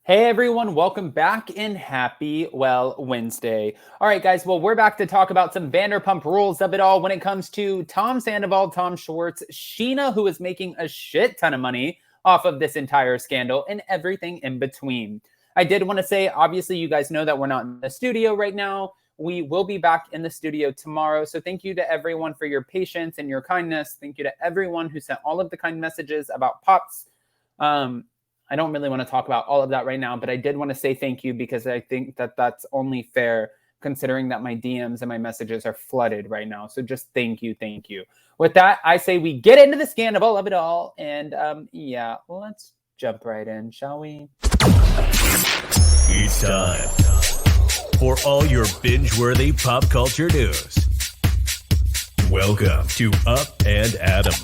Hey everyone, welcome back and happy, Wednesday. All right, guys, we're back to talk about some Vanderpump Rules of it all when it comes to Tom Sandoval, Tom Schwartz, Scheana, who is making a shit ton of money off of this entire scandal, and everything in between. I did want to say, obviously, you guys know that we're not in the studio right now. We will be back in the studio tomorrow. So thank you to everyone for your patience and your kindness. Thank you to everyone who sent all of the kind messages about Pops. I don't really want to talk about all of that right now, but I did want to say thank you because I think that that's only fair considering that my DMs and my messages are flooded right now. So just thank you, thank you. With that, I say we get into the Scandoval of it all. And yeah, let's jump right in, shall we? It's time for all your binge-worthy pop culture news. Welcome to Up and Adam.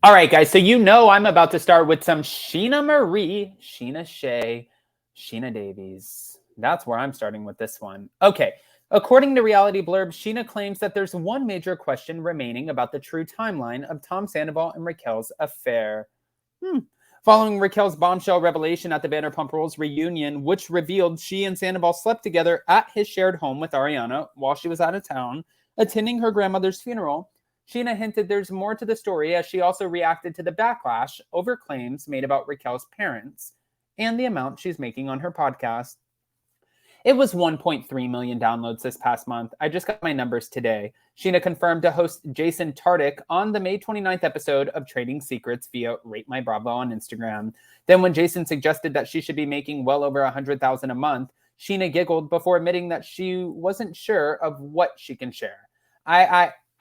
All right, guys, so you know I'm about to start with some Scheana Marie, Scheana Shay, Scheana Davies. That's where I'm starting with this one. Okay, according to Reality Blurb, Scheana claims that there's one major question remaining about the true timeline of Tom Sandoval and Raquel's affair. Following Raquel's bombshell revelation at the Vanderpump Rules reunion, which revealed she and Sandoval slept together at his shared home with Ariana while she was out of town, attending her grandmother's funeral, Scheana hinted there's more to the story as she also reacted to the backlash over claims made about Raquel's parents and the amount she's making on her podcast. It was 1.3 million downloads this past month. I just got my numbers today. Scheana confirmed to host Jason Tartick on the May 29th episode of Trading Secrets via Rate My Bravo on Instagram. Then when Jason suggested that she should be making well over $100,000 a month, Scheana giggled before admitting that she wasn't sure of what she can share.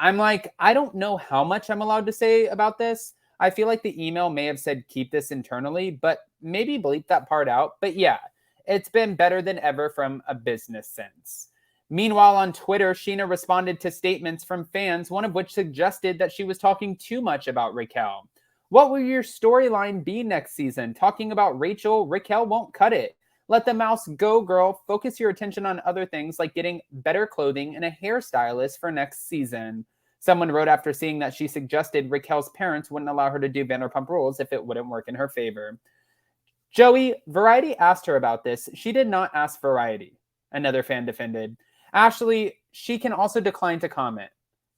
I'm like, I don't know how much I'm allowed to say about this. I feel like the email may have said keep this internally, but maybe bleep that part out. But yeah, it's been better than ever from a business sense. Meanwhile, on Twitter, Scheana responded to statements from fans, one of which suggested that she was talking too much about Raquel. What will your storyline be next season? Talking about Rachel? Raquel won't cut it. Let the mouse go, girl. Focus your attention on other things like getting better clothing and a hairstylist for next season. Someone wrote after seeing that she suggested Raquel's parents wouldn't allow her to do Vanderpump Rules if it wouldn't work in her favor. Joey, Variety asked her about this. She did not ask Variety, another fan defended. Ashley, she can also decline to comment.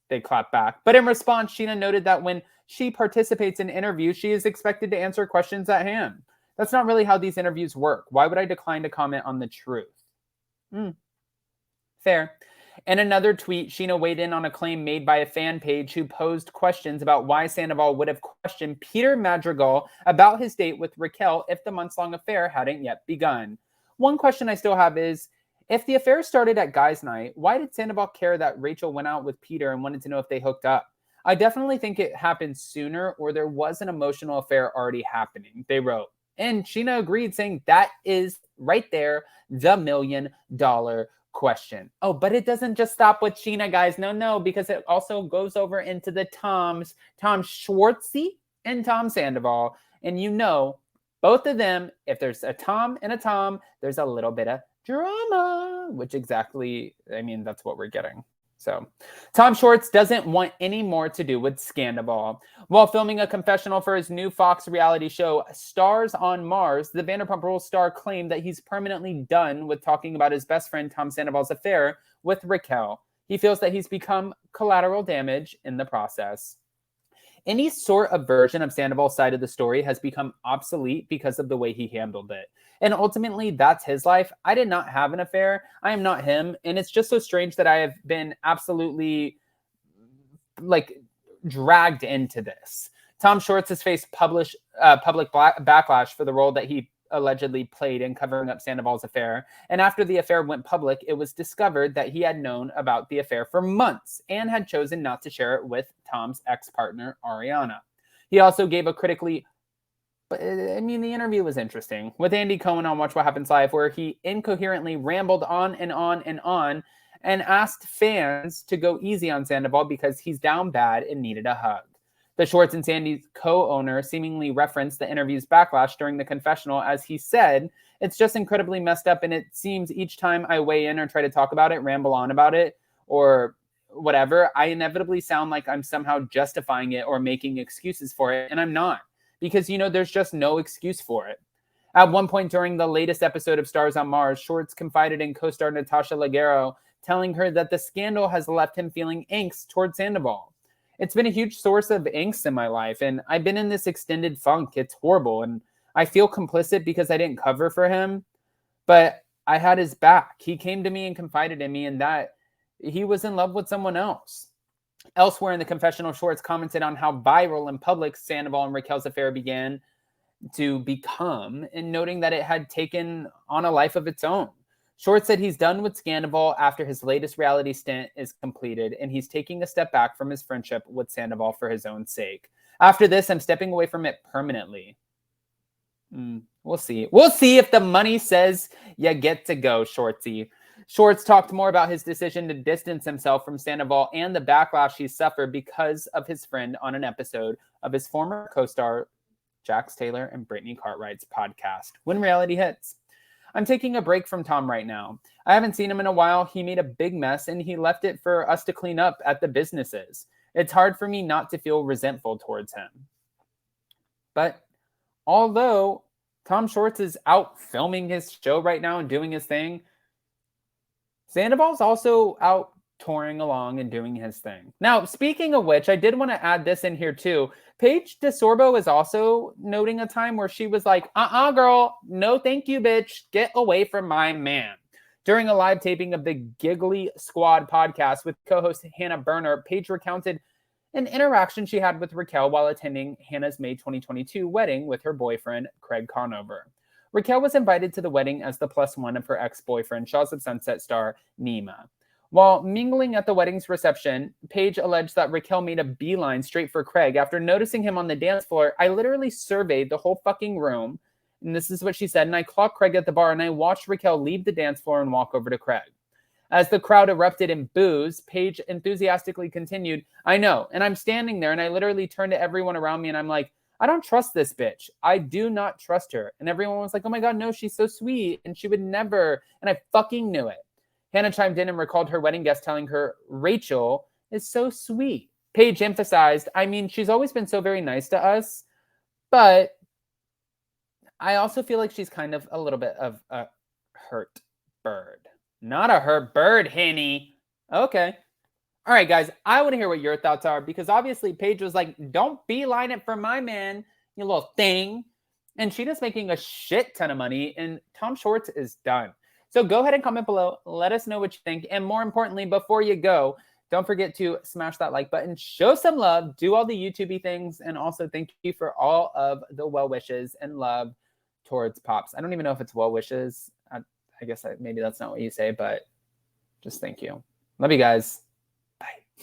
They clapped back. But in response, Scheana noted that when she participates in interviews, she is expected to answer questions at hand. That's not really how these interviews work. Why would I decline to comment on the truth? Fair. In another tweet, Scheana weighed in on a claim made by a fan page who posed questions about why Sandoval would have questioned Peter Madrigal about his date with Raquel if the months-long affair hadn't yet begun. One question I still have is, if the affair started at Guys Night, why did Sandoval care that Rachel went out with Peter and wanted to know if they hooked up? I definitely think it happened sooner or there was an emotional affair already happening, they wrote. And Scheana agreed, saying that is right there, the $1 million question. Oh, but it doesn't just stop with Scheana, guys. No, because it also goes over into the Tom Schwartzy and Tom Sandoval. And you know, both of them, if there's a Tom and a Tom, there's a little bit of drama, which exactly, that's what we're getting. So, Tom Schwartz doesn't want any more to do with Scandoval. While filming a confessional for his new Fox reality show, Stars on Mars, the Vanderpump Rules star claimed that he's permanently done with talking about his best friend Tom Sandoval's affair with Raquel. He feels that he's become collateral damage in the process. Any sort of version of Sandoval's side of the story has become obsolete because of the way he handled it. And ultimately, that's his life. I did not have an affair. I am not him. And it's just so strange that I have been absolutely, dragged into this. Tom Schwartz has faced public backlash for the role that he allegedly played in covering up Sandoval's affair. And after the affair went public, it was discovered that he had known about the affair for months and had chosen not to share it with Tom's ex-partner, Ariana. He also gave a critically... the interview was interesting with Andy Cohen on Watch What Happens Live, where he incoherently rambled on and on and on and asked fans to go easy on Sandoval because he's down bad and needed a hug. The Schwartz and Sandy's co-owner seemingly referenced the interview's backlash during the confessional as he said, "It's just incredibly messed up, and it seems each time I weigh in or try to talk about it, ramble on about it, or whatever, I inevitably sound like I'm somehow justifying it or making excuses for it, and I'm not. because, there's just no excuse for it. At one point during the latest episode of Stars on Mars, Schwartz confided in co-star Natasha Leggero, telling her that the scandal has left him feeling angst towards Sandoval. It's been a huge source of angst in my life, and I've been in this extended funk. It's horrible, and I feel complicit because I didn't cover for him, but I had his back. He came to me and confided in me, and that he was in love with someone else. Elsewhere in the confessional, Schwartz commented on how viral and public Sandoval and Raquel's affair began to become, and noting that it had taken on a life of its own. Schwartz said he's done with Scandoval after his latest reality stint is completed, and he's taking a step back from his friendship with Sandoval for his own sake. After this, I'm stepping away from it permanently. We'll see. We'll see if the money says you get to go, Schwartzy. Schwartz talked more about his decision to distance himself from Sandoval and the backlash he suffered because of his friend on an episode of his former co-star Jax Taylor and Brittany Cartwright's podcast, When Reality Hits. I'm taking a break from Tom right now. I haven't seen him in a while. He made a big mess and he left it for us to clean up at the businesses. It's hard for me not to feel resentful towards him. But although Tom Schwartz is out filming his show right now and doing his thing, Sandoval's also out touring along and doing his thing. Now, speaking of which, I did want to add this in here too. Paige DeSorbo is also noting a time where she was like, girl, no thank you, bitch. Get away from my man. During a live taping of the Giggly Squad podcast with co-host Hannah Berner, Paige recounted an interaction she had with Raquel while attending Hannah's May 2022 wedding with her boyfriend, Craig Conover. Raquel was invited to the wedding as the plus one of her ex-boyfriend, Shaws of Sunset star Nima. While mingling at the wedding's reception, Paige alleged that Raquel made a beeline straight for Craig. After noticing him on the dance floor, I literally surveyed the whole fucking room, and this is what she said, and I clocked Craig at the bar, and I watched Raquel leave the dance floor and walk over to Craig. As the crowd erupted in boos, Paige enthusiastically continued, I know, and I'm standing there, and I literally turned to everyone around me, and I'm like, I don't trust this bitch. I do not trust her. And everyone was like, oh my God, no, she's so sweet, and she would never, and I fucking knew it. Hannah chimed in and recalled her wedding guest telling her, Rachel is so sweet. Paige emphasized, I mean, she's always been so very nice to us, but I also feel like she's kind of a little bit of a hurt bird. Not a hurt bird, Henny. Okay. All right, guys, I want to hear what your thoughts are because obviously Paige was like, don't beeline it for my man, you little thing. And Scheana's making a shit ton of money and Tom Schwartz is done. So go ahead and comment below. Let us know what you think. And more importantly, before you go, don't forget to smash that like button, show some love, do all the YouTube-y things, and also thank you for all of the well wishes and love towards Pops. I don't even know if it's well wishes. I guess maybe that's not what you say, but just thank you. Love you guys.